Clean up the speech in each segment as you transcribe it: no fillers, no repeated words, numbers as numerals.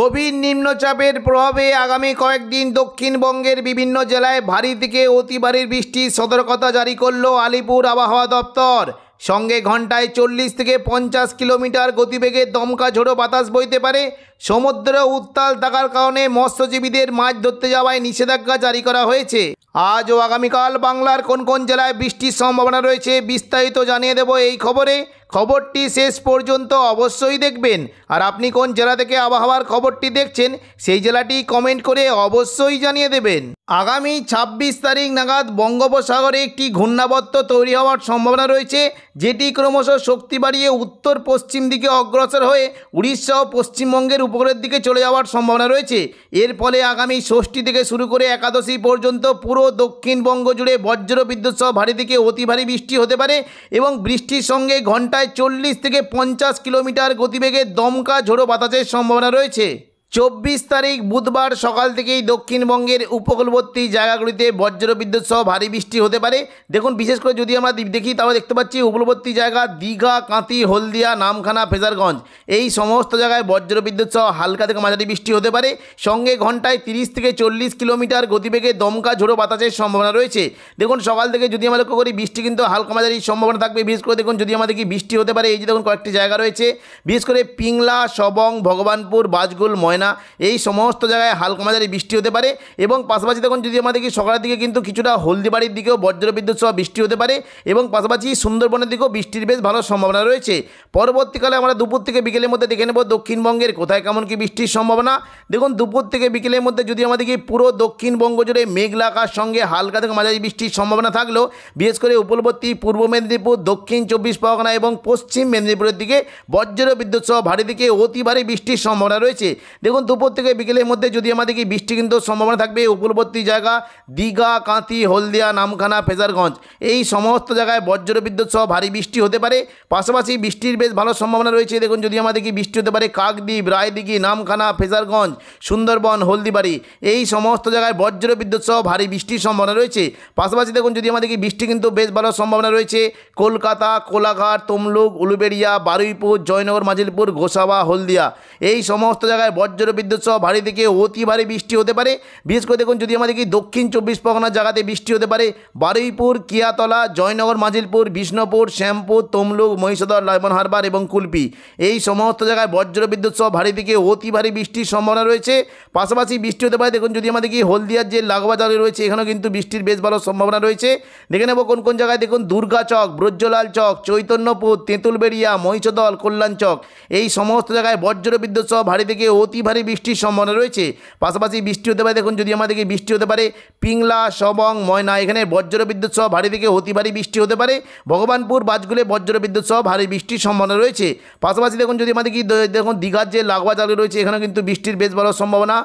গভীর নিম্নচাপের প্রভাবে আগামী কয়েকদিন দক্ষিণবঙ্গের বিভিন্ন জেলায় ভারী থেকে অতি ভারী বৃষ্টির সতর্কতা জারি করল আলিপুর আবহাওয়া দপ্তর। সঙ্গে ঘন্টায় 40 থেকে 50 কিলোমিটার গতিবেগে দমকা ঝোড়ো বাতাস বইতে পারে। সমুদ্র উত্তাল থাকার কারণে মৎস্যজীবীদের মাছ ধরতে যাওয়ায় নিষেধাজ্ঞা জারি করা হয়েছে। আজ ও আগামীকাল বাংলার কোন কোন জেলায় বৃষ্টির সম্ভাবনা রয়েছে বিস্তারিত জানিয়ে দেব এই খবরে। খবরটি শেষ পর্যন্ত অবশ্যই দেখবেন। আর আপনি কোন জেলা থেকে আবহাওয়ার খবরটি দেখছেন সেই জেলাটি কমেন্ট করে অবশ্যই জানিয়ে দেবেন। আগামী 26 তারিখ নাগাদ বঙ্গোপসাগরে একটি ঘূর্ণাবর্ত তৈরি হওয়ার সম্ভাবনা রয়েছে, যেটি ক্রমশ শক্তি বাড়িয়ে উত্তর পশ্চিম দিকে অগ্রসর হয়ে উড়িষ্যা ও পশ্চিমবঙ্গের উপকূলের দিকে চলে যাওয়ার সম্ভাবনা রয়েছে। এর ফলে আগামী ষষ্ঠী থেকে শুরু করে একাদশী পর্যন্ত পুরো দক্ষিণবঙ্গ জুড়ে বজ্র বিদ্যুৎ সহ ভারী থেকে অতি ভারী বৃষ্টি হতে পারে এবং বৃষ্টির সঙ্গে ঘন্টায় 40 থেকে 50 কিলোমিটার গতিবেগে দমকা ঝোড়ো বাতাসের সম্ভাবনা রয়েছে। 24 তারিখ বুধবার সকাল থেকেই দক্ষিণবঙ্গের উপকূলবর্তী জায়গাগুলিতে বজ্র বিদ্যুৎ সহ ভারী বৃষ্টি হতে পারে। দেখুন, বিশেষ করে যদি আমরা দেখি তাহলে দেখতে পাচ্ছি উপকূলবর্তী জায়গা দীঘা, কাঁথি, হলদিয়া, নামখানা, ফেজারগঞ্জ এই সমস্ত জায়গায় বজ্র বিদ্যুৎ সহ হালকা থেকে মাঝারি বৃষ্টি হতে পারে। সঙ্গে ঘন্টায় 30 থেকে 40 কিলোমিটার গতিবেগে দমকা ঝোড়ো বাতাসের সম্ভাবনা রয়েছে। দেখুন, সকাল থেকে যদি আমরা লক্ষ্য করি বৃষ্টি কিন্তু হালকা মাঝারি সম্ভাবনা থাকবে। বিশেষ করে দেখুন, যদি আমাদের কি বৃষ্টি হতে পারে, এই যে দেখুন কয়েকটি জায়গা রয়েছে, বিশেষ করে পিংলা, সবং, ভগবানপুর, বাজগুল, ময়না এই সমস্ত জায়গায় হালকা মাঝারি বৃষ্টি হতে পারে। এবং পাশাপাশি দেখুন, যদি আমাদের কি সকালের দিকে কিন্তু কিছুটা হলদিবাড়ির দিকেও বজ্র বিদ্যুৎ সহ বৃষ্টি হতে পারে এবং পাশাপাশি সুন্দরবনের দিকেও বৃষ্টির বেশ ভালো সম্ভাবনা রয়েছে। পরবর্তীকালে আমরা দুপুর থেকে বিকেলের মধ্যে দেখে নেব দক্ষিণবঙ্গের কোথায় কেমন কি বৃষ্টির সম্ভাবনা। দেখুন, দুপুর থেকে বিকেলের মধ্যে যদি আমাদের কি পুরো দক্ষিণবঙ্গ জুড়ে মেঘলা আকাশ সঙ্গে হালকা থেকে মাঝারি বৃষ্টির সম্ভাবনা থাকলেও বিশেষ করে উপকূলবর্তী পূর্ব মেদিনীপুর, দক্ষিণ 24 পরগনা এবং পশ্চিম মেদিনীপুরের দিকে বজ্র বিদ্যুৎ সহ ভারী থেকে অতি ভারী বৃষ্টির সম্ভাবনা রয়েছে। দেখুন, দুপুর থেকে বিকেলের মধ্যে যদি আমাদের কি বৃষ্টি কিন্তু সম্ভাবনা থাকবে উপকূলবর্তী জায়গা দীঘা, কাঁথি, হলদিয়া, নামখানা, ফেজারগঞ্জ এই সমস্ত জায়গায় বজ্র বিদ্যুৎ সহ ভারী বৃষ্টি হতে পারে। পাশাপাশি বৃষ্টির বেশ ভালো সম্ভাবনা রয়েছে। দেখুন, যদি আমাদের কি বৃষ্টি হতে পারে কাকদ্বীপ, রায়দিঘি, নামখানা, ফেজারগঞ্জ, সুন্দরবন, হলদিবাড়ি এই সমস্ত জায়গায় বজ্র বিদ্যুৎ সহ ভারী বৃষ্টির সম্ভাবনা রয়েছে। পাশাপাশি দেখুন, যদি আমাদের কি বৃষ্টি কিন্তু বেশ ভালো সম্ভাবনা রয়েছে কলকাতা, কোলাঘাট, তমলুক, উলুবেড়িয়া, বারুইপুর, জয়নগর, মাজিলপুর, গোসাবা, হলদিয়া এই সমস্ত জায়গায় বজ্র বিদ্যুৎ সহ ভারী থেকে অতি ভারী বৃষ্টি হতে পারে। বিশেষ করে দেখুন, যদি আমাদের কি দক্ষিণ 24 পরগনার জায়গাতে বৃষ্টি হতে পারে বারুইপুর, কিয়াতলা, জয়নগর, মাজিলপুর, বিষ্ণুপুর, শ্যামপুর, তমলুক, মহিষাদল, লাইমন হারবার এবং কুলপি এই সমস্ত জায়গায় বজ্র বিদ্যুৎ সহ ভারী থেকে অতি ভারী বৃষ্টির সম্ভাবনা রয়েছে। পাশাপাশি বৃষ্টি হতে পারে দেখুন, যদি আমাদের কি হলদিয়ার যে লাগোয়া জায়গা রয়েছে এখানেও কিন্তু বৃষ্টির বেশ ভালো সম্ভাবনা রয়েছে। দেখে নেব কোন কোন জায়গায়। দেখুন, দুর্গাচক, ব্রজলাল চক, চৈতন্যপুর, তেঁতুলবেড়িয়া, মহিষাদল, কল্যাণ চক এই সমস্ত জায়গায় বজ্র বিদ্যুৎ সহ ভারী থেকে অতি ভারী বৃষ্টির সম্ভাবনা রয়েছে। পাশাপাশি বৃষ্টি হতে পারে দেখুন, যদি আমাদেরকে বৃষ্টি হতে পারে পিংলা, সবং, ময়না এখানে বজ্র বিদ্যুৎ সহ ভারী থেকে অতি ভারী বৃষ্টি হতে পারে। ভগবানপুর, বাজগুলে বজ্র বিদ্যুৎ সহ ভারী বৃষ্টির সম্ভাবনা রয়েছে। পাশাপাশি দেখুন, যদি আমাদের কি দেখুন দীঘার যে লাগোয়া জায়গা রয়েছে এখানে কিন্তু বৃষ্টির বেশ ভালো সম্ভাবনা।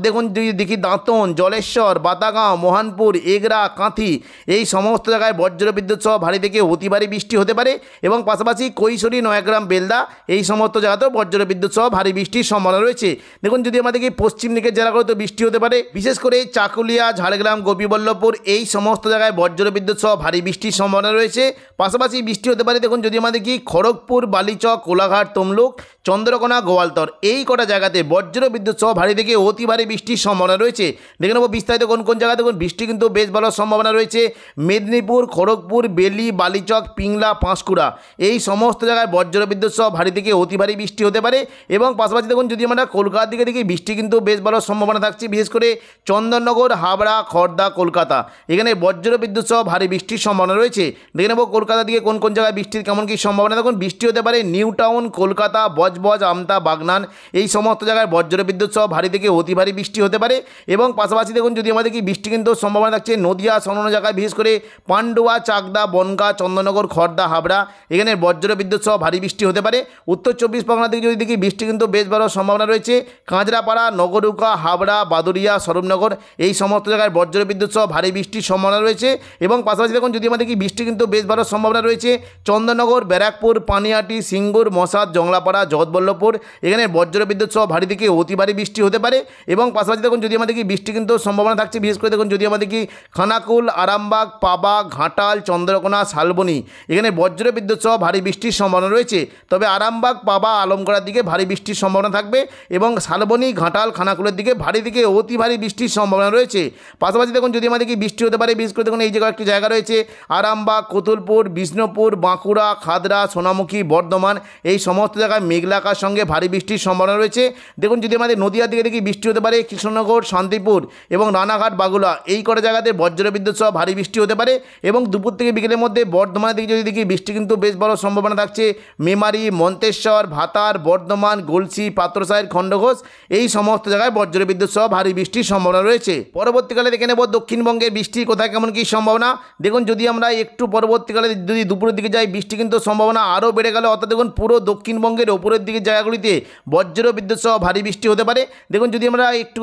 দেখুন, যদি দেখি দাঁতন, জলেশ্বর, বাতাগাঁও, মোহনপুর, এগরা, কাঁথি এই সমস্ত জায়গায় বজ্র বিদ্যুৎ সহ ভারী থেকে অতি ভারী বৃষ্টি হতে পারে এবং পাশাপাশি কৈশোরী, নয়াগ্রাম, বেলদা এই সমস্ত জায়গাতেও বজ্র বিদ্যুৎ সহ ভারী বৃষ্টির সম্ভাবনা রয়েছে। দেখুন, যদি আমাদেরকে পশ্চিম দিকের জেলাগুলোতে বৃষ্টি হতে পারে, বিশেষ করে চাকুলিয়া, ঝাড়গ্রাম, গোপীবল্লভপুর এই সমস্ত জায়গায় বজ্র বিদ্যুৎ সহ ভারী বৃষ্টির সম্ভাবনা রয়েছে। পাশাপাশি বৃষ্টি হতে পারে দেখুন, যদি আমাদের কি খড়গপুর, বালিচক, কোলাঘাট, তমলুক, চন্দ্রকোনা, গোয়ালতর এই কটা জায়গাতে বজ্র বিদ্যুৎ সহ ভারী থেকে অতি ভারী বৃষ্টির সম্ভাবনা রয়েছে। দেখে নেব বিস্তারিত কোন কোন জায়গায় দেখুন বৃষ্টি কিন্তু বেশ ভালো সম্ভাবনা রয়েছে। মেদিনীপুর, খড়গপুর, বেলি, বালিচক, পিংলা, পাঁশকুড়া এই সমস্ত জায়গায় বজ্র বিদ্যুৎ সহ ভারী থেকে অতি ভারী বৃষ্টি হতে পারে এবং পাশাপাশি দেখুন, যদি আমরা কলকাতার দিকে দেখি বৃষ্টি কিন্তু বেশ ভালো সম্ভাবনা থাকছে। বিশেষ করে চন্দননগর, হাবড়া, খড়দা, কলকাতা এখানে বজ্র বিদ্যুৎ সহ ভারী বৃষ্টির সম্ভাবনা রয়েছে। দেখে নেব কলকাতার দিকে কোন কোন জায়গায় বৃষ্টির কেমন কী সম্ভাবনা। দেখুন, বৃষ্টি হতে পারে নিউ টাউন, কলকাতা, বজবজ, আমতা, বাগনান এই সমস্ত জায়গায় বজ্র বিদ্যুৎ সহ ভারী থেকে অতি ভারী বৃষ্টি হতে পারে এবং পাশাপাশি দেখুন, যদি আমাদের কি বৃষ্টি কিন্তু সম্ভাবনা থাকছে নদিয়া অন্যান্য জায়গায়, বিশেষ করে পান্ডুয়া, চাকদা, বনগা, চন্দননগর, খড়দা, হাবড়া এখানে বজ্র বিদ্যুৎ সহ ভারী বৃষ্টি হতে পারে। উত্তর 24 পরগনা দিকে যদি দেখি বৃষ্টি কিন্তু বেশ ভালো সম্ভাবনা রয়েছে। কাঁচরাপাড়া, নগরুকা, হাবড়া, বাদুরিয়া, সরবনগর এই সমস্ত জায়গায় বজ্র বিদ্যুৎ সহ ভারী বৃষ্টির সম্ভাবনা রয়েছে এবং পাশাপাশি দেখুন, যদি আমাদের কি বৃষ্টি কিন্তু বেশ ভালো সম্ভাবনা রয়েছে চন্দননগর, ব্যারাকপুর, পানিহাটি, সিঙ্গুর, মশাদ, জংলাপাড়া, জগৎবল্লভপুর এখানে বজ্র বিদ্যুৎ সহ ভারী থেকে অতি ভারী বৃষ্টি হতে পারে এবং পাশাপাশি দেখুন, যদি আমাদের কি বৃষ্টি কিন্তু সম্ভাবনা থাকছে বিশেষ করে দেখুন, যদি আমাদের কি খানাকুল, আরামবাগ, পাবা, ঘাটাল, চন্দ্রকোনা, শালবনী এখানে বজ্র বিদ্যুৎ সহ ভারী বৃষ্টির সম্ভাবনা রয়েছে। তবে আরামবাগ, পাবা, আলমগড়ার দিকে ভারী বৃষ্টির সম্ভাবনা থাকবে এবং এবং শালবনী, ঘাটাল, খানাকুলের দিকে ভারী থেকে অতি ভারী বৃষ্টির সম্ভাবনা রয়েছে। পাশাপাশি দেখুন যদি আমাদের কি বৃষ্টি হতে পারে, বিশেষ করে দেখুন এই জায়গায় একটি জায়গা রয়েছে আরামবাগ, কতুলপুর, বিষ্ণুপুর, বাঁকুড়া, খাদড়া, সোনামুখী, বর্ধমান, এই সমস্ত জায়গায় মেঘলা আকাশ সঙ্গে ভারী বৃষ্টির সম্ভাবনা রয়েছে। দেখুন যদি আমাদের নদিয়ার দিকে দেখি বৃষ্টি হতে পারে কৃষ্ণনগর, শান্তিপুর এবং রানাঘাট, বাগুলা, এই কটা জায়গাতে বজ্রবিদ্যুৎ সহ ভারী বৃষ্টি হতে পারে। এবং দুপুর থেকে বিকেলের মধ্যে বর্ধমানের দিকে যদি দেখি বৃষ্টি কিন্তু বেশ বড় সম্ভাবনা থাকছে। মেমারি, মন্তেশ্বর, ভাতার, বর্ধমান, গলসি, পাত্রসাহের, খণ্ডঘোষ, এই সমস্ত জায়গায় বজ্রবিদ্যুৎ সহ ভারী বৃষ্টির সম্ভাবনা রয়েছে। পরবর্তীকালে দেখে নেব দক্ষিণবঙ্গের বৃষ্টি কোথায় কেমন কী সম্ভাবনা। দেখুন যদি আমরা একটু পরবর্তীকালে যদি দুপুরের দিকে যাই, বৃষ্টি কিন্তু সম্ভাবনা আরও বেড়ে গেল। অর্থাৎ দেখুন পুরো দক্ষিণবঙ্গের ওপরের দিকে জায়গাগুলিতে বজ্রবিদ্যুৎ সহ ভারী বৃষ্টি হতে পারে। দেখুন যদি আমরা একটু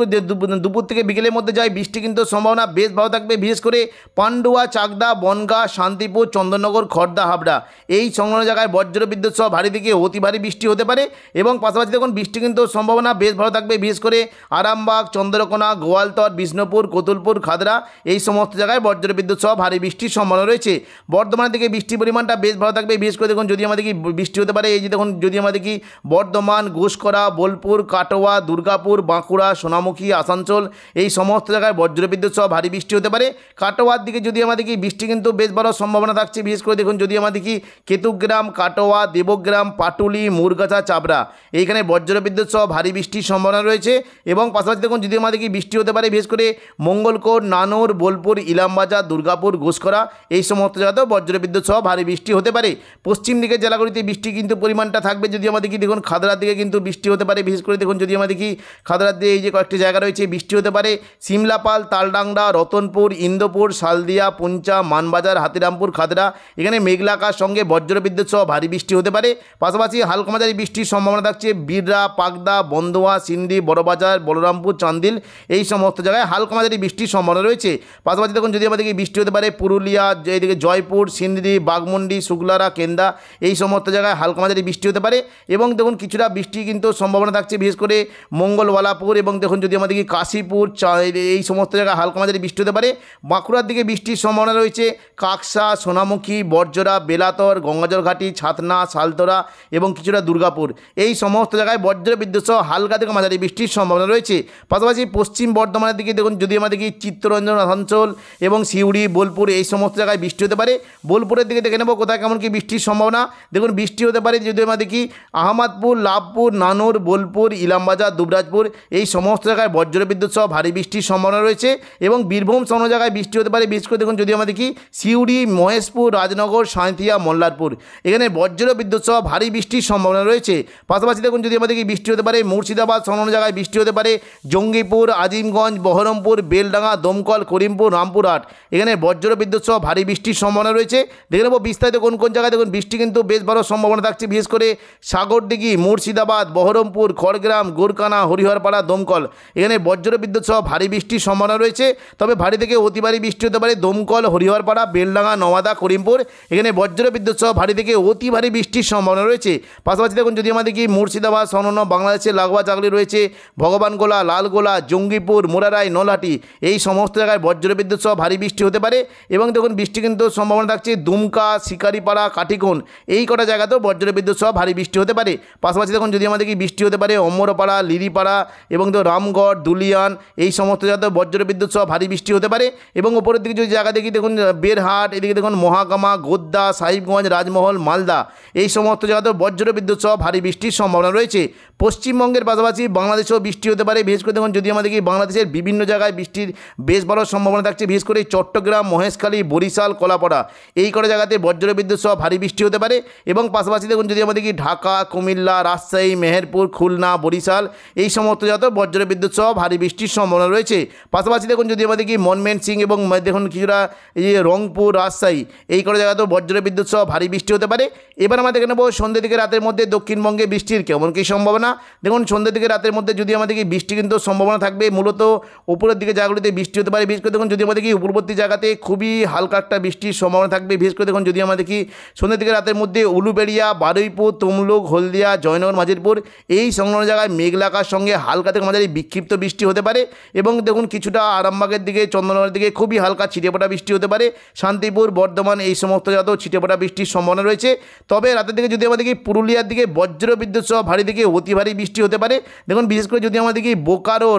দুপুর থেকে বিকেলের মধ্যে যাই, বৃষ্টি কিন্তু সম্ভাবনা বেশ ভালো থাকবে। বিশেষ করে পান্ডুয়া, চাকদা, বনগাঁ, শান্তিপুর, চন্দননগর, খড়দা, হাবড়া, এই সংলগ্ন জায়গায় বজ্রবিদ্যুৎ সহ ভারী থেকে অতি ভারী বৃষ্টি হতে পারে। এবং পাশাপাশি দেখুন বৃষ্টি কিন্তু সম্ভাবনা বেশ ভালো থাকবে। বিশেষ করে আরামবাগ, চন্দ্রকোনা, গোয়ালতর, বিষ্ণুপুর, কতুলপুর, খাদড়া, এই সমস্ত জায়গায় বজ্রবিদ্যুৎ সহ ভারী বৃষ্টির সম্ভাবনা রয়েছে। বর্ধমানের দিকে বৃষ্টির পরিমাণটা বেশ ভালো থাকবে। বিশেষ করে দেখুন যদি আমাদের কি বৃষ্টি হতে পারে, এই যে দেখুন যদি আমাদের কি বর্ধমান, ঘুষকরা, বোলপুর, কাটোয়া, দুর্গাপুর, বাঁকুড়া, সোনামুখী, আসানসোল, এই সমস্ত জায়গায় বজ্রবিদ্যুৎ সহ ভারী বৃষ্টি হতে পারে। কাটোয়ার দিকে যদি আমাদের কি বৃষ্টি কিন্তু বেশ বড় সম্ভাবনা থাকছে। বিশেষ করে দেখুন যদি আমাদের কি কেতুগ্রাম, কাটোয়া, দেবগ্রাম, পাটুলি, মুরগাছা, চাবড়া, এইখানে বজ্রবিদ্যুৎ সহ ভারী বৃষ্টির সম্ভাবনা রয়েছে। এবং পাশাপাশি দেখুন যদি আমাদের কি বৃষ্টি হতে পারে, বিশেষ করে মঙ্গলকোট, নানুর, বোলপুর, ইলামবাজার, দুর্গাপুর, ঘুষকরা, এই সমস্ত জায়গাতেও বজ্রবিদ্যুৎ সহ ভারী বৃষ্টি হতে পারে। পশ্চিম দিকের জেলাগুলিতে বৃষ্টি কিন্তু পরিমাণটা থাকবে। যদি আমাদের কি দেখুন খাদড়ার দিকে কিন্তু বৃষ্টি হতে পারে। বিশেষ করে দেখুন যদি আমাদের কি খাদড়ার দিকে এই যে কয়েকটি জায়গা রয়েছে বৃষ্টি হতে পারে। সিমলাপাল, তালডাংরা, রতনপুর, ইন্দোপুর, শালদিয়া, পুঞ্চা, মানবাজার, হাতিরামপুর, খাদড়া, এখানে মেঘলা আকাশ সঙ্গে বজ্রবিদ্যুৎ সহ ভারী বৃষ্টি হতে পারে। পাশাপাশি হালকা মাঝারি বৃষ্টির সম্ভাবনা থাকছে বিড়রা, পাকদা, বন্দোয়া, সিন্ডি, বড়বাজার, বলরামপুর, চান্দিল, এই সমস্ত জায়গায় হালকা মাঝারি বৃষ্টির সম্ভাবনা রয়েছে। পাশাপাশি দেখুন যদি আমাদের কি বৃষ্টি হতে পারে পুরুলিয়া, এইদিকে জয়পুর, সিন্দি, বাগমুন্ডি, শুক্লারা, কেন্দা, এই সমস্ত জায়গায় হালকা মাঝারি বৃষ্টি হতে পারে। এবং দেখুন কিছুটা বৃষ্টি কিন্তু সম্ভাবনা থাকছে বিশেষ করে মঙ্গলওয়ালাপুর এবং দেখুন যদি আমাদের কি কাশীপুর, এই সমস্ত জায়গায় হালকা মাঝারি বৃষ্টি হতে পারে। বাঁকুড়ার দিকে বৃষ্টির সম্ভাবনা রয়েছে কাকসা, সোনামুখী, বরজরা, বেলাতর, গঙ্গাজল ঘাটি, ছাতনা, সালতরা এবং কিছুটা দুর্গাপুর, এই সমস্ত জায়গায় বজ্রবিদ্যুৎ সহ হালকা থেকে মাঝারি বৃষ্টির সম্ভাবনা রয়েছে। পাশাপাশি পশ্চিম বর্ধমানের দিকে দেখুন যদি আমাদের কি চিত্তরঞ্জন, আসানসোল এবং সিউড়ি, বোলপুর, এই সমস্ত জায়গায় বৃষ্টি হতে পারে। বোলপুরের দিকে দেখে নেব কোথায় কেমন কি বৃষ্টির সম্ভাবনা। দেখুন বৃষ্টি হতে পারে যদি আমাদের কি আহমদপুর, লাভপুর, নানুর, বোলপুর, ইলামবাজার, দুবরাজপুর, এই সমস্ত জায়গায় বজ্রবিদ্যুৎ সহ ভারী বৃষ্টির সম্ভাবনা রয়েছে। এবং বীরভূম সব জায়গায় বৃষ্টি হতে পারে। বিশেষ করে দেখুন যদি আমাদের কি সিউড়ি, মহেশপুর, রাজনগর, সাঁইথিয়া, মোল্লারপুর, এখানে বজ্রবিদ্যুৎ সহ ভারী বৃষ্টির সম্ভাবনা রয়েছে। পাশাপাশি দেখুন যদি আমাদের কি বৃষ্টি হতে পারে মুর্শিদাবাদ সংলগ্ন জায়গায় বৃষ্টি হতে পারে জঙ্গিপুর, আজিমগঞ্জ, বহরমপুর, বেলডাঙ্গা, দমকল, করিমপুর, রামপুরহাট, এখানে বজ্রবিদ্যুৎ সহ ভারী বৃষ্টির সম্ভাবনা রয়েছে। দেখে নেব বিস্তারিত কোন কোন জায়গায় দেখুন বৃষ্টি কিন্তু বেশ বড় সম্ভাবনা থাকছে। বিশেষ করে সাগরদিঘি, মুর্শিদাবাদ, বহরমপুর, খড়গ্রাম, গোরকানা, হরিহরপাড়া, দমকল, এখানে বজ্রবিদ্যুৎ সহ ভারী বৃষ্টির সম্ভাবনা রয়েছে। তবে ভারী থেকে অতি ভারী বৃষ্টি হতে পারে দমকল, হরিহরপাড়া, বেলডাঙ্গা, নওয়াদা, করিমপুর, এখানে বজ্রবিদ্যুৎ সহ ভারী থেকে অতি ভারী বৃষ্টির সম্ভাবনা রয়েছে। পাশাপাশি দেখুন যদি আমাদের কি মুর্শিদাবাদ সংলগ্ন বাংলাদেশের লাগোয়া জায়গাগুলি রয়েছে ভগবানগোলা, লালগোলা, জঙ্গিপুর, মোরারাই, নলহাটি, এই সমস্ত জায়গায় বজ্রবিদ্যুৎ সহ ভারী বৃষ্টি হতে পারে। এবং দেখুন বৃষ্টি কিন্তু সম্ভাবনা থাকছে দুমকা, শিকারিপাড়া, কাঠিকোণ, এই কটা জায়গাতেও বজ্রবিদ্যুৎ সহ ভারী বৃষ্টি হতে পারে। পাশাপাশি দেখুন যদি আমাদের কি বৃষ্টি হতে পারে অমরপাড়া, লিরিপাড়া এবং রামগড়, দুলিয়ান, এই সমস্ত জায়গাতেও বজ্রবিদ্যুৎ সহ ভারী বৃষ্টি হতে পারে। এবং উপরের দিকে যদি জায়গা দেখি দেখুন বেরহাট, এদিকে দেখুন মহাকামা, গোদ্দা, সাহিবগঞ্জ, রাজমহল, মালদা, এই সমস্ত জায়গাতেও বজ্রবিদ্যুৎ সহ ভারী বৃষ্টির সম্ভাবনা রয়েছে। পশ্চিমবঙ্গের পাশাপাশি বাংলাদেশেও বৃষ্টি হতে পারে। বিশেষ করে দেখুন যদি আমাদের কি বাংলাদেশের বিভিন্ন জায়গায় বৃষ্টির বেশ বড় সম্ভাবনা থাকছে। বিশেষ করে চট্টগ্রাম, মহেশখালী, বরিশাল, কলাপাড়া, এই কটা জায়গাতে বজ্রবিদ্যুৎ সহ ভারী বৃষ্টি হতে পারে। এবং পাশাপাশি দেখুন যদি আমাদের কি ঢাকা, কুমিল্লা, রাজশাহী, মেহেরপুর, খুলনা, বরিশাল, এই সমস্ত জায়গাতেও বজ্রবিদ্যুৎ সহ ভারী বৃষ্টির সম্ভাবনা রয়েছে। পাশাপাশি দেখুন যদি আমাদের কি ময়মনসিং এবং দেখুন কিছুটা এই যে রংপুর, রাজশাহী, এই কটা জায়গাতেও বজ্রবিদ্যুৎ সহ ভারী বৃষ্টি হতে পারে। এবার আমরা দেখে নেব সন্ধ্যে থেকে রাতের মধ্যে দক্ষিণবঙ্গে বৃষ্টির কেমন কী সম্ভাবনা। দেখুন সন্ধ্যে থেকে রাতের মধ্যে যদি আমাদের কি বৃষ্টি কিন্তু সম্ভাবনা থাকবে মূলত উপরের দিকে জায়গাগুলিতে বৃষ্টি হতে পারে। বিশেষ করে দেখুন যদি আমাদের কি উপরবর্তী জায়গাতে খুবই হালকা একটা বৃষ্টির সম্ভাবনা থাকবে। বিশেষ করে দেখুন যদি আমাদের কি সন্ধ্যে থেকে রাতের মধ্যে উলুবেড়িয়া, বারুইপুর, তমলুক, হলদিয়া, জয়নগর, মাঝিরপুর, এই সংলগ্ন জায়গায় মেঘলা আকাশ সঙ্গে হালকা থেকে মাঝারি বিক্ষিপ্ত বৃষ্টি হতে পারে। এবং দেখুন কিছুটা আরামবাগের দিকে, চন্দননগরের দিকে খুবই হালকা ছিটেফোঁটা বৃষ্টি হতে পারে। শান্তিপুর, বর্ধমান, এই সমস্ত জায়গাতেও ছিটেফোঁটা বৃষ্টির সম্ভাবনা রয়েছে। তবে রাতের দিকে যদি আমাদের কি পুরুলিয়ার দিকে বজ্রবিদ্যুৎ সহ ভারী থেকে অতি ভারী বৃষ্টি হতে হতে পারে। দেখুন বিশেষ করে যদি আমরা দেখি বোকারো,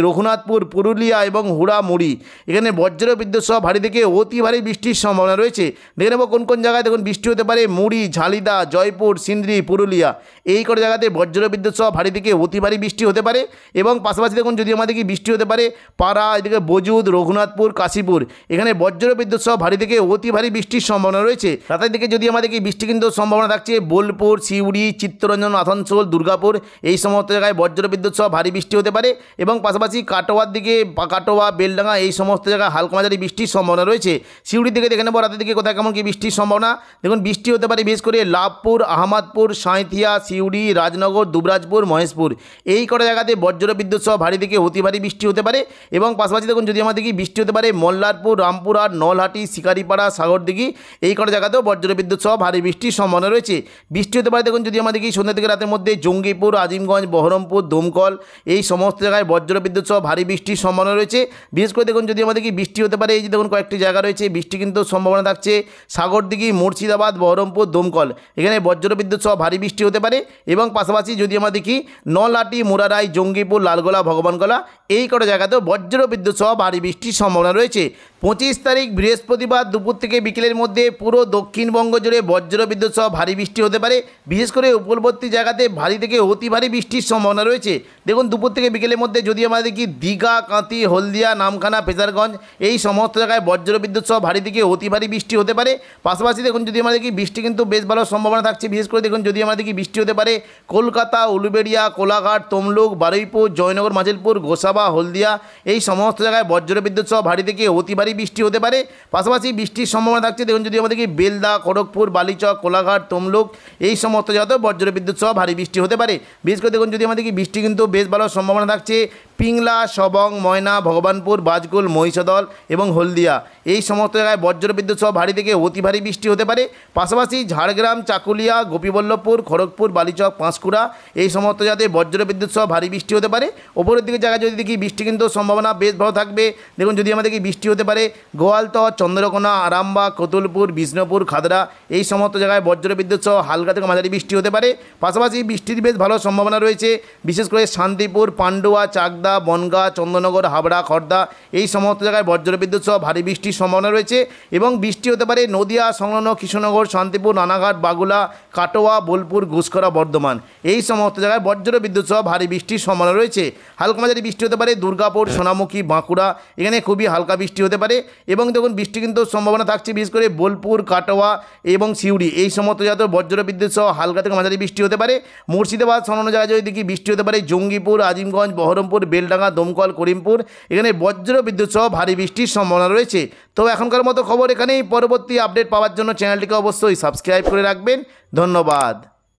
রঘুনাথপুর, পুরুলিয়া এবং হুড়ামুড়ি এখানে বজ্র বিদ্যুৎ সহ ভারী থেকে অতি ভারী বৃষ্টির সম্ভাবনা রয়েছে। দেখে নেব কোন কোন জায়গায় দেখুন বৃষ্টি হতে পারে। মুড়ি, ঝালিদা, জয়পুর, সিন্দ্রি, পুরুলিয়া এই কটা জায়গাতে বজ্র বিদ্যুৎ সহ ভারী থেকে অতি ভারী বৃষ্টি হতে পারে। এবং পাশাপাশি দেখুন যদি আমরা দেখি বৃষ্টি হতে পারে পাড়া, এদিকে বজুদ, রঘুনাথপুর, কাশীপুর এখানে বজ্র বিদ্যুৎ সহ ভারী থেকে অতি ভারী বৃষ্টির সম্ভাবনা রয়েছে। রাতের দিকে যদি আমরা দেখি বৃষ্টি কিন্তু সম্ভাবনা থাকছে বোলপুর, সিউড়ি, চিত্তরঞ্জন, আসানসোল, দুর্গাপুর এই সমস্ত জায়গায় বজ্র বিদ্যুৎ সহ ভারী বৃষ্টি হতে পারে। এবং পাশাপাশি কাটোয়ার দিকে, কাটোয়া, বেলডাঙ্গা এই সমস্ত জায়গায় হালকা মাঝারি বৃষ্টির সম্ভাবনা রয়েছে। সিউড়ির দিকে দেখে নেব রাতের দিকে কোথায় কেমন কি বৃষ্টির সম্ভাবনা। দেখুন বৃষ্টি হতে পারে বিশেষ করে লাভপুর, আহমদপুর, সাঁইথিয়া, সিউড়ি, রাজনগর, দুবরাজপুর, মহেশপুর এই কটা জায়গাতে বজ্র বিদ্যুৎ সহ ভারী থেকে অতি ভারী বৃষ্টি হতে পারে। এবং পাশাপাশি দেখুন যদি আমরা দেখি বৃষ্টি হতে পারে মল্লারপুর, রামপুরহাট, নলহাটি, শিকারিপাড়া, সাগরদিঘি এই কটা জায়গাতেও বজ্র বিদ্যুৎ সহ ভারী বৃষ্টির সম্ভাবনা রয়েছে। বৃষ্টি হতে পারে দেখুন যদি আমরা দেখি সন্ধ্যা থেকে রাতের মধ্যে জঙ্গিপুর, আজিমগঞ্জ, বহরমপুর, দমকল এই সমস্ত জায়গায় বজ্র বিদ্যুৎ সহ ভারী বৃষ্টির সম্ভাবনা রয়েছে। বিশেষ করে দেখুন যদি আমরা দেখি বৃষ্টি হতে পারে এই যে দেখুন কয়েকটি জায়গা রয়েছে বৃষ্টি কিন্তু সম্ভাবনা থাকছে সাগরদিঘি, মুর্শিদাবাদ, বহরমপুর, দমকল এখানে বজ্র বিদ্যুৎ সহ ভারী বৃষ্টি হতে পারে। এবং পাশাপাশি যদি আমরা দেখি নলহাটি, মুরারাই, জঙ্গিপুর, লালগোলা, ভগবানগোলা এই কটা জায়গাতেও বজ্র বিদ্যুৎ সহ ভারী বৃষ্টির সম্ভাবনা রয়েছে। 25 তারিখ বৃহস্পতিবার দুপুর থেকে বিকেলের মধ্যে পুরো দক্ষিণবঙ্গ জুড়ে বজ্র বিদ্যুৎ সহ ভারী বৃষ্টি হতে পারে। বিশেষ করে উপকূলবর্তী জায়গাতে ভারী থেকে অতি ভারী বৃষ্টির সম্ভাবনা রয়েছে। দেখুন দুপুর থেকে বিকেলের মধ্যে যদি আমরা দেখি দীঘা, কাঁথি, হলদিয়া, নামখানা, ফেজারগঞ্জ এই সমস্ত জায়গায় বজ্র বিদ্যুৎ সহ ভারী থেকে অতি ভারী বৃষ্টি হতে পারে। পাশাপাশি দেখুন যদি আমরা দেখি বৃষ্টি কিন্তু বেশ ভালো সম্ভাবনা থাকছে। বিশেষ করে দেখুন যদি আমরা দেখি বৃষ্টি হতে পারে কলকাতা, উলুবেড়িয়া, কোলাঘাট, তমলুক, বারুইপুর, জয়নগর, মাজিলপুর, গোসাবা, হলদিয়া এই সমস্ত জায়গায় বজ্র বিদ্যুৎ সহ ভারী থেকে অতি ভারী বৃষ্টি হতে পারে। পাশাপাশি বৃষ্টির সম্ভাবনা থাকছে দেখুন যদি আমরা দেখি বেলদা, খড়গপুর, বালিচক, কোলাঘাট, তমলুক এই সমস্ত জায়গাতেও বজ্র বিদ্যুৎ সহ ভারী বৃষ্টি হতে পারে। বিশেষ করে দেখুন যদি আমরা দেখি বৃষ্টি কিন্তু বেশ ভালো সম্ভাবনা থাকছে পিংলা, সবং, ময়না, ভগবানপুর, বাজকুল, মহিষাদল এবং হলদিয়া এই সমস্ত জায়গায় বজ্র বিদ্যুৎ সহ ভারী থেকে অতি ভারী বৃষ্টি হতে পারে। পাশাপাশি ঝাড়গ্রাম, চাকুলিয়া, গোপীবল্লভপুর, খড়গপুর, বালিচক, পাঁশকুড়া এই সমস্ত জায়গায় বজ্র বিদ্যুৎ সহ ভারী বৃষ্টি হতে পারে। ওপরের দিকে জায়গায় যদি দেখি বৃষ্টি কিন্তু সম্ভাবনা বেশ ভালো থাকবে। দেখুন যদি আমরা দেখি বৃষ্টি হতে পারে গোয়ালতর, চন্দ্রকোনা, আরামবাগ, কতুলপুর, বিষ্ণুপুর, খাদরা এই সমস্ত জায়গায় বজ্র বিদ্যুৎ সহ হালকা থেকে মাঝারি বৃষ্টি হতে পারে। পাশাপাশি বৃষ্টির বেশ ভালো সম্ভাবনা রয়েছে বিশেষ করে শান্তিপুর, পান্ডুয়া, চাকদা, বনগাঁ, চন্দননগর, হাবড়া, খড়দা এই সমস্ত জায়গায় বজ্র বিদ্যুৎ সহ ভারী বৃষ্টির সম্ভাবনা রয়েছে। এবং বৃষ্টি হতে পারে নদিয়া সংলগ্ন কৃষ্ণনগর, শান্তিপুর, রানাঘাট, বাগুলা, কাটোয়া, বোলপুর, ঘুষকরা, বর্ধমান এই সমস্ত জায়গায় বজ্র বিদ্যুৎ সহ ভারী বৃষ্টির সম্ভাবনা রয়েছে। হালকা মাঝারি বৃষ্টি হতে পারে দুর্গাপুর, সোনামুখী, বাঁকুড়া এখানে খুবই হালকা বৃষ্টি হতে পারে। এবং দেখুন বৃষ্টি কিন্তু সম্ভাবনা থাকছে বিশেষ করে বোলপুর, কাটোয়া এবং সিউড়ি এই সমস্ত জায়গায় বজ্র বিদ্যুৎ সহ হালকা থেকে মাঝারি বৃষ্টি হতে পারে। মুর্শিদাবাদ সংলগ্ন জায়গায় যদি দেখি বৃষ্টি হতে পারে জঙ্গিপুর, আজিমগঞ্জ, বহরমপুর, বেলডাঙ্গা, দমকল, করিমপুর এখানে বজ্র বিদ্যুৎ সহ ভারী বৃষ্টির সম্ভাবনা রয়েছে। তো এখনকার মতো খবর এখানেই। পরবর্তী আপডেট পাওয়ার জন্য চ্যানেলটিকে অবশ্যই সাবস্ক্রাইব করে রাখবেন। ধন্যবাদ।